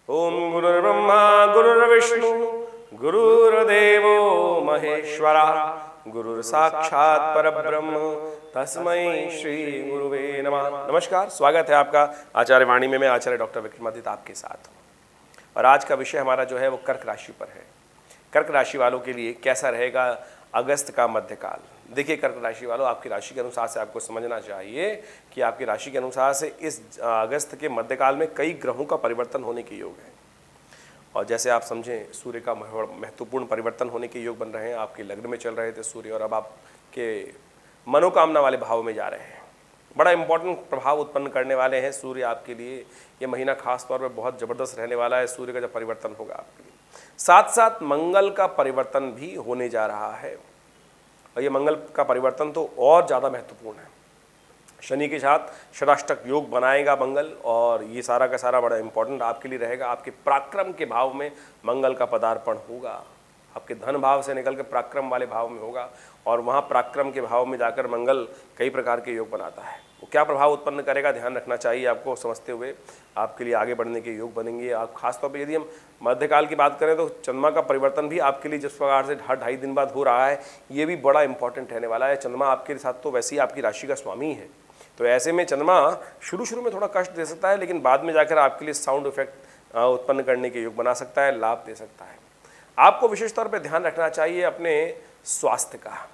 ओम गुरुर्ब्रह्मा गुरुर्विष्णु गुरुर्देवो महेश्वरा गुरुर्साक्षात् परब्रह्म तस्मै श्री गुरुवे नमः। नमस्कार, स्वागत है आपका आचार्य वाणी में। मैं आचार्य डॉक्टर विक्रमादित्य आपके साथ हूँ और आज का विषय हमारा जो है वो कर्क राशि पर है। कर्क राशि वालों के लिए कैसा रहेगा अगस्त का मध्यकाल। देखिए कर्क राशि वालों, आपकी राशि के अनुसार से आपको समझना चाहिए कि आपकी राशि के अनुसार से इस अगस्त के मध्यकाल में कई ग्रहों का परिवर्तन होने के योग है। और जैसे आप समझें, सूर्य का महत्वपूर्ण परिवर्तन होने के योग बन रहे हैं। आपके लग्न में चल रहे थे सूर्य और अब आपके मनोकामना वाले भाव में जा रहे हैं। बड़ा इंपॉर्टेंट प्रभाव उत्पन्न करने वाले हैं सूर्य आपके लिए। ये महीना खास तौर पर बहुत ज़बरदस्त रहने वाला है सूर्य का जब परिवर्तन होगा आपके लिए। साथ साथ मंगल का परिवर्तन भी होने जा रहा है और ये मंगल का परिवर्तन तो और ज़्यादा महत्वपूर्ण है। शनि के साथ षडाष्टक योग बनाएगा मंगल और ये सारा का सारा बड़ा इंपॉर्टेंट आपके लिए रहेगा। आपके पराक्रम के भाव में मंगल का पदार्पण होगा। आपके धन भाव से निकल के पराक्रम वाले भाव में होगा और वहाँ पराक्रम के भाव में जाकर मंगल कई प्रकार के योग बनाता है। वो क्या प्रभाव उत्पन्न करेगा ध्यान रखना चाहिए आपको। समझते हुए आपके लिए आगे बढ़ने के योग बनेंगे। आप खासतौर पर यदि हम मध्यकाल की बात करें तो चंद्रमा का परिवर्तन भी आपके लिए जिस प्रकार से हर 2.5 दिन बाद हो रहा है, ये भी बड़ा इंपॉर्टेंट रहने वाला है। चंद्रमा आपके साथ तो वैसे ही आपकी राशि का स्वामी है, तो ऐसे में चंद्रमा शुरू में थोड़ा कष्ट दे सकता है, लेकिन बाद में जाकर आपके लिए साउंड इफेक्ट उत्पन्न करने के योग बना सकता है, लाभ दे सकता है। आपको विशेष तौर पर ध्यान रखना चाहिए अपने स्वास्थ्य का।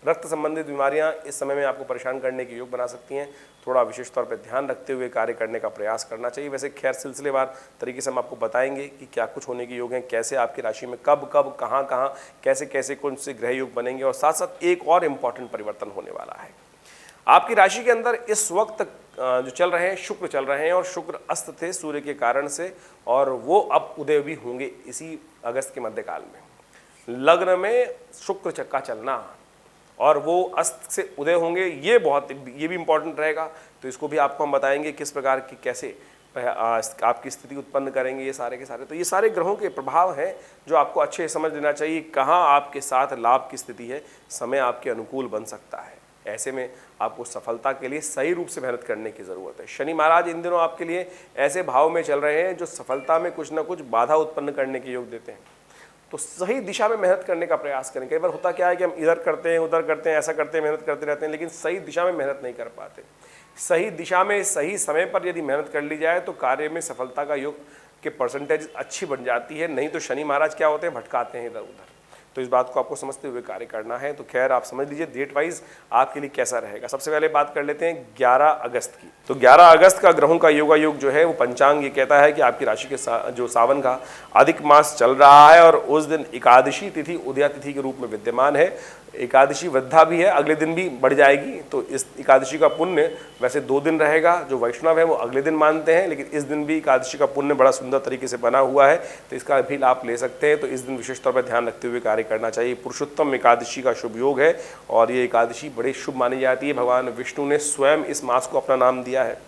रक्त संबंधित बीमारियां इस समय में आपको परेशान करने के योग बना सकती हैं। थोड़ा विशेष तौर पर ध्यान रखते हुए कार्य करने का प्रयास करना चाहिए। वैसे खैर सिलसिलेवार तरीके से हम आपको बताएंगे कि क्या कुछ होने के योग हैं, कैसे आपकी राशि में कब कब कहाँ कहाँ कैसे कैसे कौन से ग्रह योग बनेंगे। और साथ साथ एक और इम्पॉर्टेंट परिवर्तन होने वाला है आपकी राशि के अंदर। इस वक्त जो चल रहे हैं शुक्र चल रहे हैं और शुक्र अस्त थे सूर्य के कारण से, और वो अब उदय भी होंगे इसी अगस्त के मध्यकाल में। लग्न में शुक्र चक्का चलना और वो अस्त से उदय होंगे, ये भी इंपॉर्टेंट रहेगा। तो इसको भी आपको हम बताएंगे किस प्रकार की कैसे आपकी स्थिति उत्पन्न करेंगे ये सारे के सारे। तो ये सारे ग्रहों के प्रभाव हैं जो आपको अच्छे समझ लेना चाहिए। कहाँ आपके साथ लाभ की स्थिति है, समय आपके अनुकूल बन सकता है। ऐसे में आपको सफलता के लिए सही रूप से मेहनत करने की ज़रूरत है। शनि महाराज इन दिनों आपके लिए ऐसे भाव में चल रहे हैं जो सफलता में कुछ ना कुछ बाधा उत्पन्न करने के योग देते हैं। तो सही दिशा में मेहनत करने का प्रयास करें। कई बार होता क्या है कि हम इधर करते हैं उधर करते हैं, ऐसा करते हैं, मेहनत करते रहते हैं, लेकिन सही दिशा में मेहनत नहीं कर पाते। सही दिशा में सही समय पर यदि मेहनत कर ली जाए तो कार्य में सफलता का योग के परसेंटेज अच्छी बन जाती है। नहीं तो शनि महाराज क्या होते हैं, भटकाते हैं इधर उधर। तो इस बात को आपको समझते हुए कार्य करना है। तो खैर आप समझ लीजिए डेट वाइज आपके लिए कैसा रहेगा। सबसे पहले बात कर लेते हैं 11 अगस्त की। तो 11 अगस्त का ग्रहों का योगा योग जो है वो पंचांग ये कहता है कि आपकी राशि के जो सावन का अधिक मास चल रहा है और उस दिन एकादशी तिथि उदया तिथि के रूप में विद्यमान है। एकादशी वृद्धा भी है, अगले दिन भी बढ़ जाएगी। तो इस एकादशी का पुण्य वैसे 2 दिन रहेगा। जो वैष्णव है वो अगले दिन मानते हैं, लेकिन इस दिन भी एकादशी का पुण्य बड़ा सुंदर तरीके से बना हुआ है, तो इसका भी लाभ ले सकते हैं। तो इस दिन विशेष तौर पर ध्यान रखते हुए कार्य करना चाहिए। पुरुषोत्तम एकादशी का शुभ योग है और ये एकादशी बड़े शुभ मानी जाती है। भगवान विष्णु ने स्वयं इस मास को अपना नाम दिया है।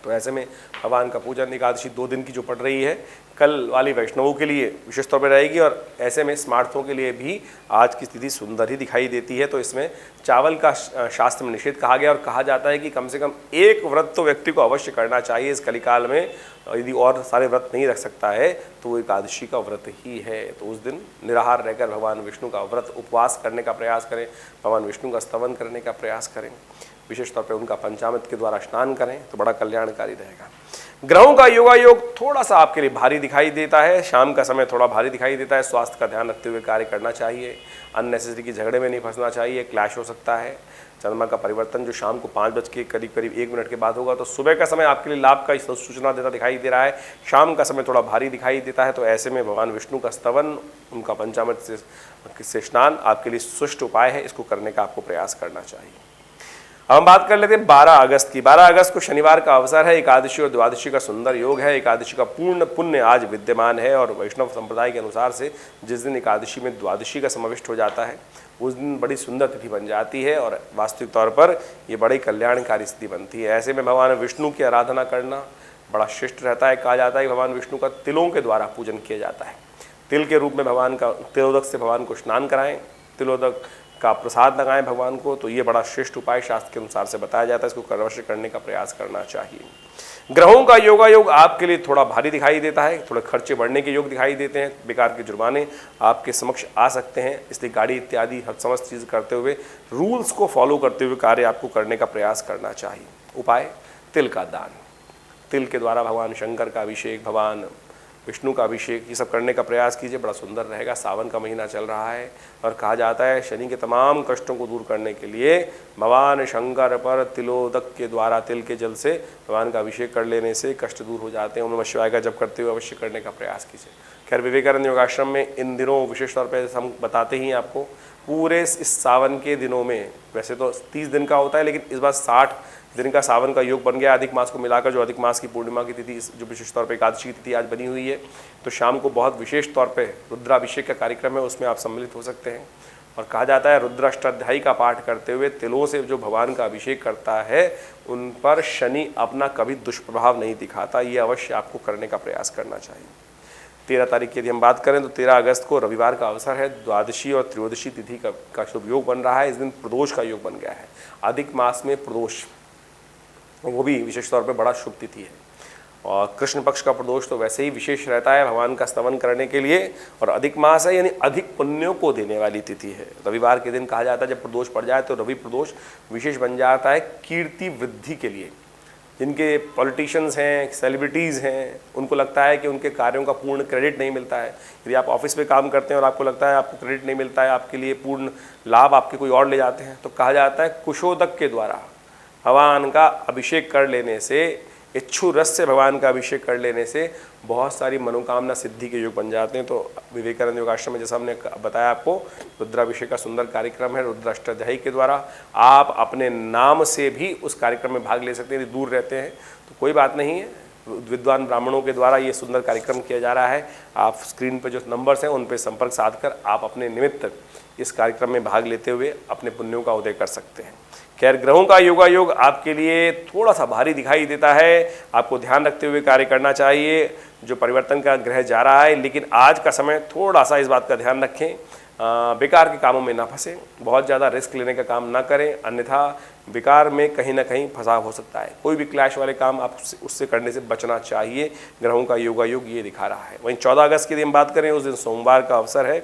तो ऐसे में भगवान का पूजन एकादशी 2 दिन की जो पड़ रही है कल वाली वैष्णवों के लिए विशेष तौर पर रहेगी और ऐसे में स्मार्थों के लिए भी आज की स्थिति सुंदर ही दिखाई देती है। तो इसमें चावल का शास्त्र में निषेध कहा गया और कहा जाता है कि कम से कम एक व्रत तो व्यक्ति को अवश्य करना चाहिए इस कलिकाल में। यदि और सारे व्रत नहीं रख सकता है तो वो एकादशी का व्रत ही है। तो उस दिन निराहार रहकर भगवान विष्णु का व्रत उपवास करने का प्रयास करें, भगवान विष्णु का स्तवन करने का प्रयास करें, विशेष तौर पे उनका पंचामृत के द्वारा स्नान करें तो बड़ा कल्याणकारी रहेगा। ग्रहों का योगा योग थोड़ा सा आपके लिए भारी दिखाई देता है। शाम का समय थोड़ा भारी दिखाई देता है। स्वास्थ्य का ध्यान रखते हुए कार्य करना चाहिए। अननेसेसरी की झगड़े में नहीं फंसना चाहिए, क्लैश हो सकता है। चंद्रमा का परिवर्तन जो शाम को 5 बज के करीब 1 मिनट के बाद होगा, तो सुबह का समय आपके लिए लाभ का सूचना देता दिखाई दे रहा है। शाम का समय थोड़ा भारी दिखाई देता है। तो ऐसे में भगवान विष्णु का स्तवन, उनका पंचामृत से स्नान आपके लिए सुष्ट उपाय है। इसको करने का आपको प्रयास करना चाहिए। हम बात कर लेते हैं 12 अगस्त की। 12 अगस्त को शनिवार का अवसर है। एकादशी और द्वादशी का सुंदर योग है। एकादशी का पूर्ण पुण्य आज विद्यमान है और वैष्णव संप्रदाय के अनुसार से जिस दिन एकादशी में द्वादशी का समाविष्ट हो जाता है उस दिन बड़ी सुंदर तिथि बन जाती है और वास्तविक तौर पर ये बड़ी कल्याणकारी स्थिति बनती है। ऐसे में भगवान विष्णु की आराधना करना बड़ा श्रेष्ठ रहता है। कहा जाता है कि भगवान विष्णु का तिलों के द्वारा पूजन किया जाता है। तिल के रूप में भगवान का तिलोदक से भगवान को स्नान कराएं, तिलोदक का प्रसाद लगाएं भगवान को, तो ये बड़ा श्रेष्ठ उपाय शास्त्र के अनुसार से बताया जाता है। इसको अवश्य करने का प्रयास करना चाहिए। ग्रहों का योगायोग आपके लिए थोड़ा भारी दिखाई देता है, थोड़े खर्चे बढ़ने के योग दिखाई देते हैं, बेकार के जुर्माने आपके समक्ष आ सकते हैं, इसलिए गाड़ी इत्यादि हर समस्त चीज़ करते हुए रूल्स को फॉलो करते हुए कार्य आपको करने का प्रयास करना चाहिए। उपाय तिल का दान, तिल के द्वारा भगवान शंकर का अभिषेक, भगवान विष्णु का अभिषेक, ये सब करने का प्रयास कीजिए, बड़ा सुंदर रहेगा। सावन का महीना चल रहा है और कहा जाता है शनि के तमाम कष्टों को दूर करने के लिए भगवान शंकर पर तिलोदक के द्वारा, तिल के जल से भगवान का अभिषेक कर लेने से कष्ट दूर हो जाते हैं। ओम नमः शिवाय का जप करते हुए अवश्य करने का प्रयास कीजिए। खैर, विवेकानंद योगाश्रम में इन दिनों विशेष तौर पर हम बताते ही आपको, पूरे इस सावन के दिनों में, वैसे तो 30 दिन का होता है लेकिन इस बार 60 दिन का सावन का योग बन गया। अधिक मास को मिलाकर जो अधिक मास की पूर्णिमा की तिथि, जो विशेष तौर पे एकादशी की तिथि आज बनी हुई है, तो शाम को बहुत विशेष तौर पे रुद्राभिषेक का कार्यक्रम है, उसमें आप सम्मिलित हो सकते हैं। और कहा जाता है रुद्राष्टाध्यायी का पाठ करते हुए तिलों से जो भगवान का अभिषेक करता है उन पर शनि अपना कभी दुष्प्रभाव नहीं दिखाता। ये अवश्य आपको करने का प्रयास करना चाहिए। 13 तारीख की यदि हम बात करें तो 13 अगस्त को रविवार का अवसर है, द्वादशी और त्रयोदशी तिथि का शुभ योग बन रहा है। इस दिन प्रदोष का योग बन गया है। अधिक मास में प्रदोष, वो भी विशेष तौर पे बड़ा शुभ तिथि है। और कृष्ण पक्ष का प्रदोष तो वैसे ही विशेष रहता है भगवान का स्तवन करने के लिए, और अधिक मास है यानी अधिक पुण्यों को देने वाली तिथि है। रविवार के दिन कहा जाता है जब प्रदोष पड़ जाए तो रवि प्रदोष विशेष बन जाता है कीर्ति वृद्धि के लिए। जिनके पॉलिटिशियंस हैं, सेलिब्रिटीज़ हैं, उनको लगता है कि उनके कार्यों का पूर्ण क्रेडिट नहीं मिलता है। यदि आप ऑफिस में काम करते हैं और आपको लगता है आपको क्रेडिट नहीं मिलता है, आपके लिए पूर्ण लाभ आपके कोई और ले जाते हैं, तो कहा जाता है कुशोदक के द्वारा भगवान का अभिषेक कर लेने से, इच्छु रस से भगवान का अभिषेक कर लेने से बहुत सारी मनोकामना सिद्धि के योग बन जाते हैं। तो विवेकानंद योगाश्रम में जैसा हमने बताया आपको, रुद्राभिषेक का सुंदर कार्यक्रम है। रुद्राष्टाध्यायी के द्वारा आप अपने नाम से भी उस कार्यक्रम में भाग ले सकते हैं। यदि दूर रहते हैं तो कोई बात नहीं है, विद्वान ब्राह्मणों के द्वारा ये सुंदर कार्यक्रम किया जा रहा है। आप स्क्रीन पर जो नंबर्स हैं उन पर संपर्क साधकर आप अपने निमित्त इस कार्यक्रम में भाग लेते हुए अपने पुण्यों का उदय कर सकते हैं। खैर, ग्रहों का योगायोग आपके लिए थोड़ा सा भारी दिखाई देता है, आपको ध्यान रखते हुए कार्य करना चाहिए। जो परिवर्तन का ग्रह जा रहा है, लेकिन आज का समय थोड़ा सा इस बात का ध्यान रखें, बेकार के कामों में ना फंसें, बहुत ज़्यादा रिस्क लेने का काम ना करें, अन्यथा बेकार में कहीं ना कहीं फंसाव हो सकता है। कोई भी क्लैश वाले काम आप उससे करने से बचना चाहिए। ग्रहों का योगायोग ये दिखा रहा है। वहीं 14 अगस्त की यदि हम बात करें, उस दिन सोमवार का अवसर है,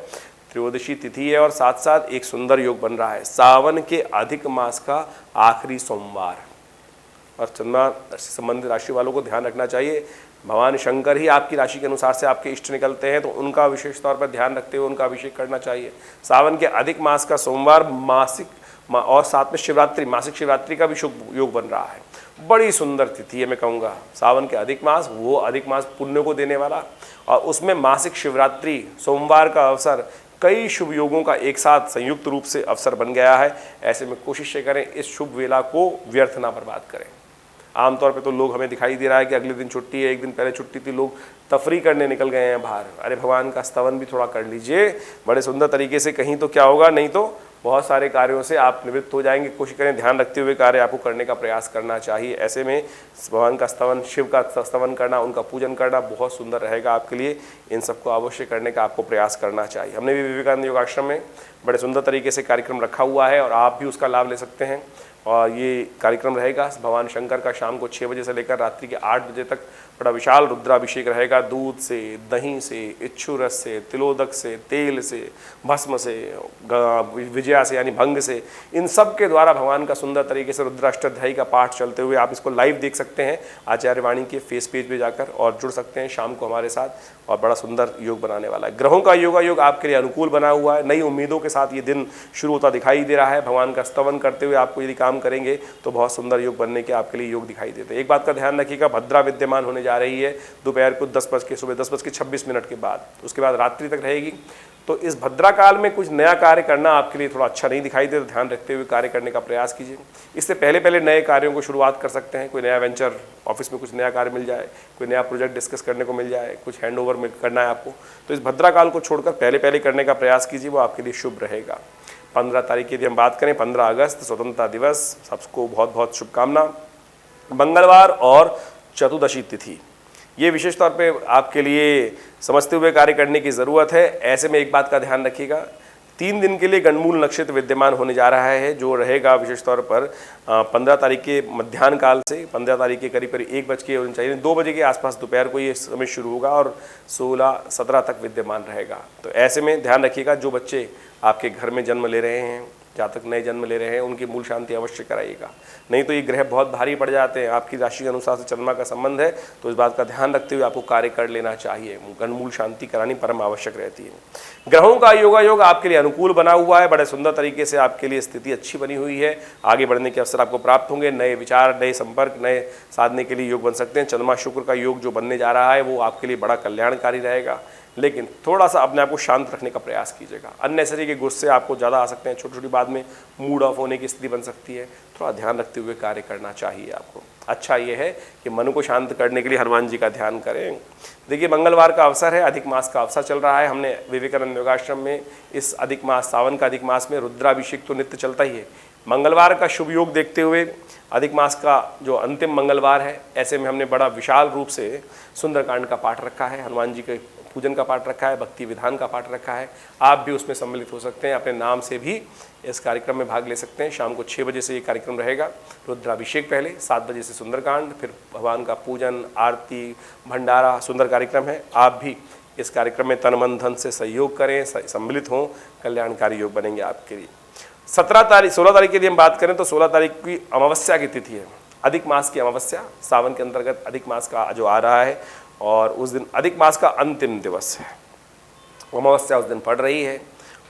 त्रयोदशी तिथि है और साथ साथ एक सुंदर योग बन रहा है, सावन के अधिक मास का आखिरी सोमवार। और चंद्रमा से संबंधित राशि वालों को ध्यान रखना चाहिए, भगवान शंकर ही आपकी राशि के अनुसार से आपके इष्ट निकलते हैं, तो उनका विशेष तौर पर ध्यान रखते हुए उनका अभिषेक करना चाहिए। सावन के अधिक मास का सोमवार मासिक और साथ में शिवरात्रि, मासिक शिवरात्रि का भी शुभ योग बन रहा है। बड़ी सुंदर तिथि है, मैं कहूँगा सावन के अधिक मास, वो अधिक मास पुण्य को देने वाला, और उसमें मासिक शिवरात्रि सोमवार का अवसर, कई शुभ योगों का एक साथ संयुक्त रूप से अवसर बन गया है। ऐसे में कोशिश करें इस शुभ वेला को व्यर्थ ना बर्बाद करें। आमतौर पे तो लोग, हमें दिखाई दे रहा है कि अगले दिन छुट्टी है, एक दिन पहले छुट्टी थी, लोग तफरी करने निकल गए हैं बाहर। अरे भगवान का स्तवन भी थोड़ा कर लीजिए बड़े सुंदर तरीके से, कहीं तो क्या होगा, नहीं तो बहुत सारे कार्यों से आप निवृत्त हो जाएंगे। कोशिश करें ध्यान रखते हुए कार्य आपको करने का प्रयास करना चाहिए। ऐसे में भगवान का स्तवन, शिव का स्तवन करना, उनका पूजन करना बहुत सुंदर रहेगा आपके लिए। इन सबको अवश्य करने का आपको प्रयास करना चाहिए। हमने भी विवेकानंद योगाश्रम में बड़े सुंदर तरीके से कार्यक्रम रखा हुआ है और आप भी उसका लाभ ले सकते हैं। और ये कार्यक्रम रहेगा भगवान शंकर का शाम को 6 बजे से लेकर रात्रि के 8 बजे तक बड़ा विशाल रुद्राभिषेक रहेगा। दूध से, दही से, इच्छु रस से, तिलोदक से, तेल से, भस्म से, विजया से यानी भंग से, इन सब के द्वारा भगवान का सुंदर तरीके से रुद्राष्टाध्यायी का पाठ चलते हुए आप इसको लाइव देख सकते हैं आचार्य वाणी के फेस पेज पे जाकर, और जुड़ सकते हैं शाम को हमारे साथ। और बड़ा सुंदर योग बनाने वाला है। ग्रहों का योगायोग आपके लिए अनुकूल बना हुआ है। नई उम्मीदों के साथ ये दिन शुरू होता दिखाई दे रहा है। भगवान का स्तवन करते हुए आपको यदि काम करेंगे तो बहुत सुंदर योग बनने के आपके लिए योग दिखाई देते हैं। एक बात का ध्यान रखिएगा, भद्रा विद्यमान होने जा रही है दोपहर को सुबह 10:26 के बाद, उसके बाद रात्रि तक रहेगी। तो इस भद्रा काल में कुछ नया कार्य करना आपके लिए थोड़ा अच्छा नहीं दिखाई दे, तो ध्यान रखते हुए कार्य करने का प्रयास कीजिए। इससे पहले पहले नए कार्यों को शुरुआत कर सकते हैं। कोई नया वेंचर, ऑफिस में कुछ नया कार्य मिल जाए, कोई नया प्रोजेक्ट डिस्कस करने को मिल जाए, कुछ हैंडओवर करना है आपको, तो इस भद्रा काल को छोड़कर पहले पहले करने का प्रयास कीजिए, वो आपके लिए शुभ रहेगा। 15 तारीख की यदि हम बात करें, 15 अगस्त स्वतंत्रता दिवस, सबको बहुत बहुत शुभकामना। मंगलवार और चतुर्दशी तिथि, ये विशेष तौर पे आपके लिए समझते हुए कार्य करने की ज़रूरत है। ऐसे में एक बात का ध्यान रखिएगा, 3 दिन के लिए गणमूल नक्षत्र विद्यमान होने जा रहा है, जो रहेगा विशेष तौर पर 15 तारीख के मध्याह्न काल से 15 तारीख के करीब करीब 1:49 2 बजे के आसपास दोपहर को ये समय शुरू होगा और 16-17 तक विद्यमान रहेगा। तो ऐसे में ध्यान रखिएगा, जो बच्चे आपके घर में जन्म ले रहे हैं, जातक नए जन्म ले रहे हैं, उनकी मूल शांति अवश्य कराइएगा। नहीं तो ये ग्रह बहुत भारी पड़ जाते हैं। आपकी राशि के अनुसार से चंद्रमा का संबंध है, तो इस बात का ध्यान रखते हुए आपको कार्य कर लेना चाहिए। गणमूल शांति करानी परम आवश्यक रहती है। ग्रहों का योगायोग आपके लिए अनुकूल बना हुआ है, बड़े सुंदर तरीके से आपके लिए स्थिति अच्छी बनी हुई है। आगे बढ़ने के अवसर आपको प्राप्त होंगे, नए विचार, नए संपर्क, नए साधने के लिए योग बन सकते हैं। चंद्रमा शुक्र का योग जो बनने जा रहा है वो आपके लिए बड़ा कल्याणकारी रहेगा, लेकिन थोड़ा सा अपने आप को शांत रखने का प्रयास कीजिएगा। अननेसेसरी के गुस्से आपको ज़्यादा आ सकते हैं, छोटी छोटी बात में मूड ऑफ होने की स्थिति बन सकती है। थोड़ा ध्यान रखते हुए कार्य करना चाहिए आपको। अच्छा ये है कि मन को शांत करने के लिए हनुमान जी का ध्यान करें। देखिए, मंगलवार का अवसर है, अधिक मास का अवसर चल रहा है। हमने विवेकानंद योगाश्रम में इस अधिक मास, सावन का अधिक मास में रुद्राभिषेक तो नित्य चलता ही है। मंगलवार का शुभ योग देखते हुए अधिक मास का जो अंतिम मंगलवार है, ऐसे में हमने बड़ा विशाल रूप से सुंदरकांड का पाठ रखा है, हनुमान जी के पूजन का पाठ रखा है, भक्ति विधान का पाठ रखा है। आप भी उसमें सम्मिलित हो सकते हैं, अपने नाम से भी इस कार्यक्रम में भाग ले सकते हैं। शाम को 6 बजे से ये कार्यक्रम रहेगा। रुद्राभिषेक पहले, 7 बजे से सुंदरकांड, फिर भगवान का पूजन, आरती, भंडारा, सुंदर कार्यक्रम है। आप भी इस कार्यक्रम में तन मन धन से सहयोग करें, सम्मिलित हों, कल्याणकारी योग बनेंगे आपके लिए। 16 तारीख के लिए हम बात करें तो 16 तारीख की अमावस्या की तिथि है, अधिक मास की अमावस्या, सावन के अंतर्गत अधिक मास का जो आ रहा है, और उस दिन अधिक मास का अंतिम दिवस है। अमावस्या उस दिन पड़ रही है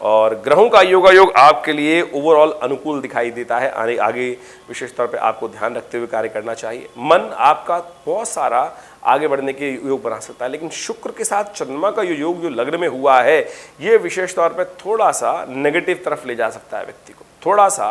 और ग्रहों का योगायोग आपके लिए ओवरऑल अनुकूल दिखाई देता है। आगे विशेष तौर पे आपको ध्यान रखते हुए कार्य करना चाहिए। मन आपका बहुत सारा आगे बढ़ने के योग बना सकता है, लेकिन शुक्र के साथ चंद्रमा का जो योग जो लग्न में हुआ है, ये विशेष तौर पे थोड़ा सा नेगेटिव तरफ ले जा सकता है व्यक्ति को। थोड़ा सा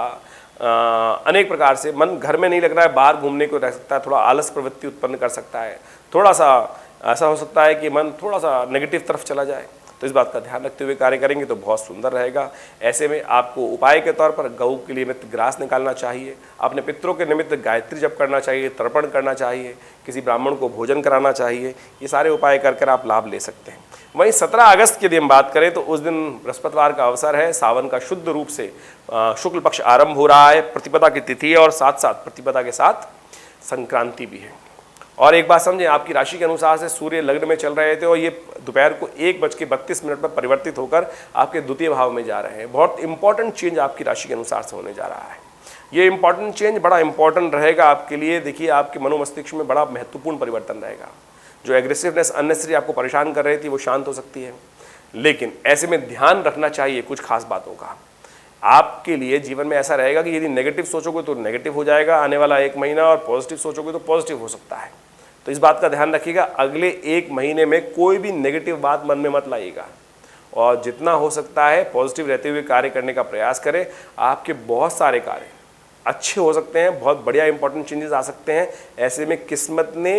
अनेक प्रकार से मन घर में नहीं लग रहा है, बाहर घूमने को रह सकता है, थोड़ा आलस प्रवृत्ति उत्पन्न कर सकता है, थोड़ा सा ऐसा हो सकता है कि मन थोड़ा सा नेगेटिव तरफ चला जाए। तो इस बात का ध्यान रखते हुए कार्य करेंगे तो बहुत सुंदर रहेगा। ऐसे में आपको उपाय के तौर पर गऊ के लिए निमित्त ग्रास निकालना चाहिए, अपने पितरों के निमित्त गायत्री जप करना चाहिए, तर्पण करना चाहिए, किसी ब्राह्मण को भोजन कराना चाहिए। ये सारे उपाय कर आप लाभ ले सकते हैं। वहीं 17 अगस्त की यदि हम बात करें तो उस दिन बृहस्पतिवार का अवसर है, सावन का शुद्ध रूप से शुक्ल पक्ष आरंभ हो रहा है, प्रतिपदा की तिथि है और साथ साथ प्रतिपदा के साथ संक्रांति भी है। और एक बात समझें, आपकी राशि के अनुसार से सूर्य लग्न में चल रहे थे और ये दोपहर को 1:32 पर परिवर्तित होकर आपके द्वितीय भाव में जा रहे हैं। बहुत इंपॉर्टेंट चेंज आपकी राशि के अनुसार से होने जा रहा है। ये इंपॉर्टेंट चेंज बड़ा इंपॉर्टेंट रहेगा आपके लिए। देखिए, आपके मनोमस्तिष्क में बड़ा महत्वपूर्ण परिवर्तन रहेगा। जो एग्रेसिवनेस अननेसेसरी आपको परेशान कर रही थी वो शांत हो सकती है, लेकिन ऐसे में ध्यान रखना चाहिए कुछ खास बातों का। आपके लिए जीवन में ऐसा रहेगा कि यदि नेगेटिव सोचोगे तो नेगेटिव हो जाएगा आने वाला 1 महीना, और पॉजिटिव सोचोगे तो पॉजिटिव हो सकता है। तो इस बात का ध्यान रखिएगा, अगले 1 महीने में कोई भी नेगेटिव बात मन में मत लाइएगा और जितना हो सकता है पॉजिटिव रहते हुए कार्य करने का प्रयास करें। आपके बहुत सारे कार्य अच्छे हो सकते हैं, बहुत बढ़िया इंपॉर्टेंट चेंजेस आ सकते हैं। ऐसे में किस्मत ने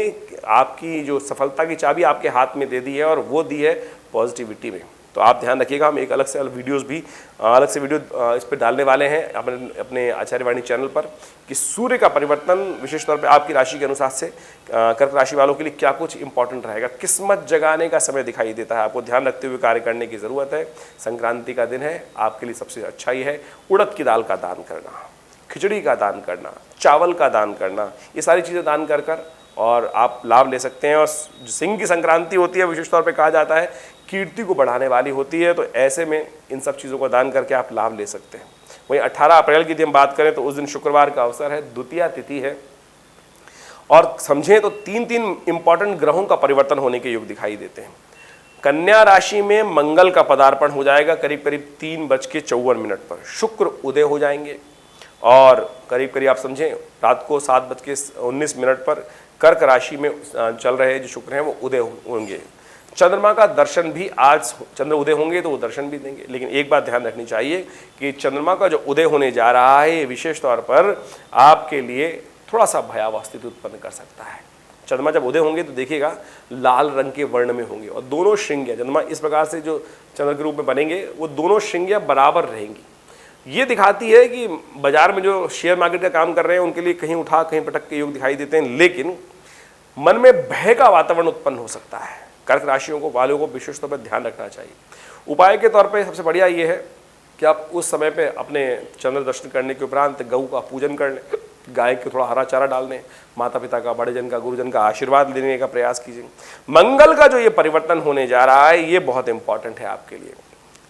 आपकी जो सफलता की चाबी आपके हाथ में दे दी है और वो दी है पॉजिटिविटी में। तो आप ध्यान रखिएगा, हम एक अलग से वीडियोस भी अलग से वीडियो इस पर डालने वाले हैं अपने आचार्यवाणी चैनल पर कि सूर्य का परिवर्तन विशेष तौर पे आपकी राशि के अनुसार से कर्क राशि वालों के लिए क्या कुछ इंपॉर्टेंट रहेगा। किस्मत जगाने का समय दिखाई देता है, आपको ध्यान रखते हुए कार्य करने की ज़रूरत है। संक्रांति का दिन है, आपके लिए सबसे अच्छा ही है उड़द की दाल का दान करना, खिचड़ी का दान करना, चावल का दान करना, ये सारी चीज़ें दान कर और आप लाभ ले सकते हैं। और सिंह की संक्रांति होती है, विशेष तौर पे कहा जाता है कीर्ति को बढ़ाने वाली होती है, तो ऐसे में इन सब चीज़ों को दान करके आप लाभ ले सकते हैं। वहीं 18 अप्रैल की यदि हम बात करें तो उस दिन शुक्रवार का अवसर है, द्वितीया तिथि है, और समझें तो 3 इंपॉर्टेंट ग्रहों का परिवर्तन होने के योग दिखाई देते हैं। कन्या राशि में मंगल का पदार्पण हो जाएगा करीब 3:54 पर, शुक्र उदय हो जाएंगे और करीब आप समझें रात को 7:19 पर कर्क राशि में चल रहे जो शुक्र हैं वो उदय होंगे। चंद्रमा का दर्शन भी आज चंद्र उदय होंगे तो वो दर्शन भी देंगे, लेकिन एक बात ध्यान रखनी चाहिए कि चंद्रमा का जो उदय होने जा रहा है ये विशेष तौर पर आपके लिए थोड़ा सा भयावह स्थिति उत्पन्न कर सकता है। चंद्रमा जब उदय होंगे तो देखिएगा लाल रंग के वर्ण में होंगे और दोनों श्रृंगियाँ चंद्रमा इस प्रकार से जो चंद्र के रूप में बनेंगे वो दोनों श्रृंगियाँ बराबर रहेंगी। ये दिखाती है कि बाजार में जो शेयर मार्केट का काम कर रहे हैं उनके लिए कहीं उठा कहीं पटक के योग दिखाई देते हैं, लेकिन मन में भय का वातावरण उत्पन्न हो सकता है। कर्क राशियों को वालों को विशेष तौर पर ध्यान रखना चाहिए। उपाय के तौर पे सबसे बढ़िया ये है कि आप उस समय पे अपने चंद्र दर्शन करने के उपरांत गऊ का पूजन कर लें, गाय को थोड़ा हरा चारा डाल दें, माता पिता का, बड़े जन का, गुरुजन का आशीर्वाद लेने का प्रयास कीजिए। मंगल का जो ये परिवर्तन होने जा रहा है ये बहुत इंपॉर्टेंट है आपके लिए।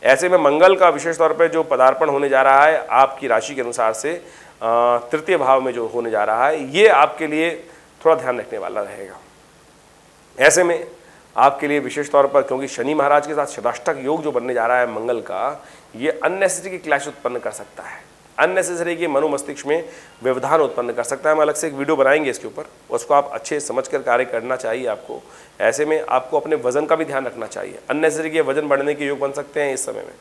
ऐसे में मंगल का विशेष तौर पे जो पदार्पण होने जा रहा है आपकी राशि के अनुसार से तृतीय भाव में जो होने जा रहा है, ये आपके लिए थोड़ा ध्यान रखने वाला रहेगा। ऐसे में आपके लिए विशेष तौर पर, क्योंकि शनि महाराज के साथ षडाष्टक योग जो बनने जा रहा है मंगल का, ये अननेसेसरी की क्लैश उत्पन्न कर सकता है, अननेसेसरी के मनो मस्तिष्क में व्यवधान उत्पन्न कर सकता है। हम अलग से एक वीडियो बनाएंगे इसके ऊपर, उसको आप अच्छे समझ कर कार्य करना चाहिए आपको। ऐसे में आपको अपने वजन का भी ध्यान रखना चाहिए। अननेसेसरी के वजन बढ़ने के योग बन सकते हैं इस समय में,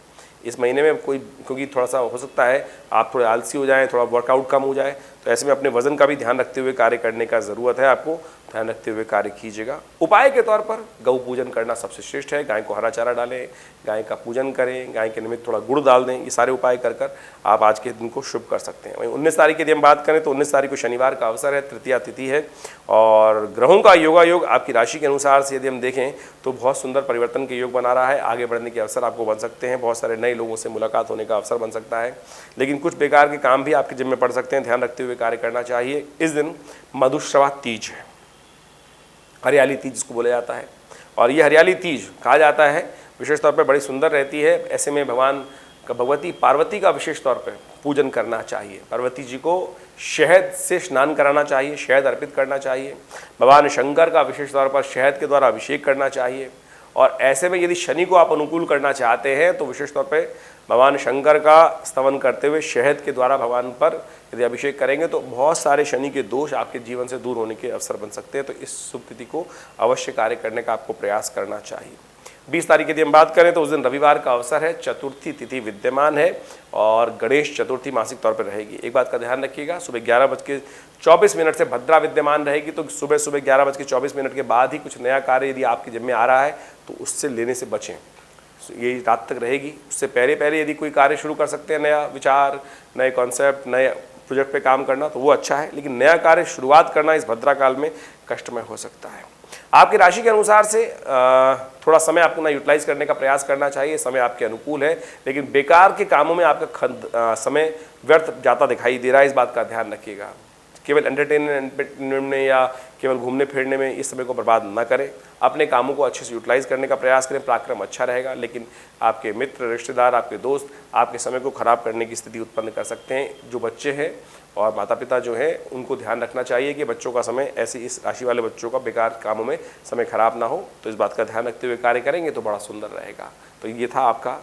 इस महीने में कोई, क्योंकि थोड़ा सा हो सकता है आप थोड़े आलसी हो जाएं, थोड़ा वर्कआउट कम हो जाए, तो ऐसे में अपने वजन का भी ध्यान रखते हुए कार्य करने का ज़रूरत है आपको, ध्यान रखते हुए कार्य कीजिएगा। उपाय के तौर पर गौ पूजन करना सबसे श्रेष्ठ है। गाय को हरा चारा डालें, गाय का पूजन करें, गाय के निमित्त थोड़ा गुड़ डाल दें। ये सारे उपाय कर कर आप आज के दिन को शुभ कर सकते हैं। वहीं 19 तारीख की यदि हम बात करें तो 19 तारीख को शनिवार का अवसर है, तृतीया तिथि है, और ग्रहों का योगा योग आपकी राशि के अनुसार से यदि हम देखें तो बहुत सुंदर परिवर्तन के योग बना रहा है। आगे बढ़ने के अवसर आपको बन सकते हैं, बहुत सारे नए लोगों से मुलाकात होने का अवसर बन सकता है, लेकिन कुछ बेकार के काम भी आपके जिम्मे पड़ सकते हैं, ध्यान रखते हुए कार्य करना चाहिए। इस दिन मधुश्रवा तीज है, हरियाली तीज जिसको बोला जाता है, और ये हरियाली तीज कहा जाता है विशेष तौर पर बड़ी सुंदर रहती है। ऐसे में भगवती पार्वती का विशेष तौर पर पूजन करना चाहिए। पार्वती जी को शहद से स्नान कराना चाहिए, शहद अर्पित करना चाहिए। भगवान शंकर का विशेष तौर पर शहद के द्वारा अभिषेक करना चाहिए। और ऐसे में यदि शनि को आप अनुकूल करना चाहते हैं तो विशेष तौर पे भगवान शंकर का स्तवन करते हुए शहद के द्वारा भगवान पर यदि अभिषेक करेंगे तो बहुत सारे शनि के दोष आपके जीवन से दूर होने के अवसर बन सकते हैं। तो इस शुभ तिथि को अवश्य कार्य करने का आपको प्रयास करना चाहिए। 20 तारीख यदि हम बात करें तो उस दिन रविवार का अवसर है, चतुर्थी तिथि विद्यमान है और गणेश चतुर्थी मासिक तौर पर रहेगी। एक बात का ध्यान रखिएगा, सुबह 11:24 से भद्रा विद्यमान रहेगी, तो सुबह 11:24 के बाद ही कुछ नया कार्य यदि आपके जिम्मे आ रहा है तो उससे लेने से बचें। ये रात तक रहेगी, उससे पहले यदि कोई कार्य शुरू कर सकते हैं, नया विचार, नए कॉन्सेप्ट, नए प्रोजेक्ट पे काम करना, तो वो अच्छा है, लेकिन नया कार्य शुरुआत करना इस भद्रा काल में कष्टमय हो सकता है। आपकी राशि के अनुसार से थोड़ा समय आपको ना यूटिलाइज करने का प्रयास करना चाहिए। समय आपके अनुकूल है, लेकिन बेकार के कामों में आपका समय व्यर्थ जाता दिखाई दे रहा है, इस बात का ध्यान रखिएगा। केवल एंटरटेनमेंट में या केवल घूमने फिरने में इस समय को बर्बाद ना करें, अपने कामों को अच्छे से यूटिलाइज करने का प्रयास करें, पराक्रम अच्छा रहेगा। लेकिन आपके मित्र, रिश्तेदार, आपके दोस्त आपके समय को खराब करने की स्थिति उत्पन्न कर सकते हैं। जो बच्चे हैं और माता पिता जो हैं उनको ध्यान रखना चाहिए कि बच्चों का समय, ऐसे इस राशि वाले बच्चों का बेकार कामों में समय खराब ना हो। तो इस बात का ध्यान रखते हुए कार्य करेंगे तो बड़ा सुंदर रहेगा। तो ये था आपका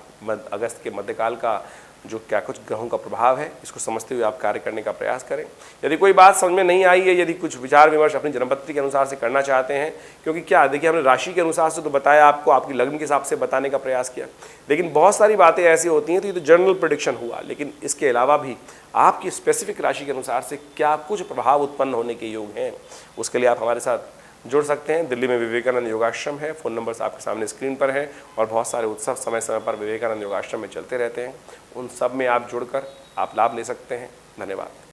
अगस्त के मध्यकाल का जो क्या कुछ ग्रहों का प्रभाव है, इसको समझते हुए आप कार्य करने का प्रयास करें। यदि कोई बात समझ में नहीं आई है, यदि कुछ विचार विमर्श अपनी जन्मपत्री के अनुसार से करना चाहते हैं, क्योंकि क्या देखिए हमने राशि के अनुसार से तो बताया आपको, आपकी लग्न के हिसाब से बताने का प्रयास किया, लेकिन बहुत सारी बातें ऐसी होती हैं, तो ये तो जनरल प्रेडिक्शन हुआ, लेकिन इसके अलावा भी आपकी स्पेसिफिक राशि के अनुसार से क्या कुछ प्रभाव उत्पन्न होने के योग हैं, उसके लिए आप हमारे साथ जुड़ सकते हैं। दिल्ली में विवेकानंद योगाश्रम है, फ़ोन नंबर्स आपके सामने स्क्रीन पर हैं, और बहुत सारे उत्सव समय समय पर विवेकानंद योगाश्रम में चलते रहते हैं, उन सब में आप जुड़कर आप लाभ ले सकते हैं। धन्यवाद।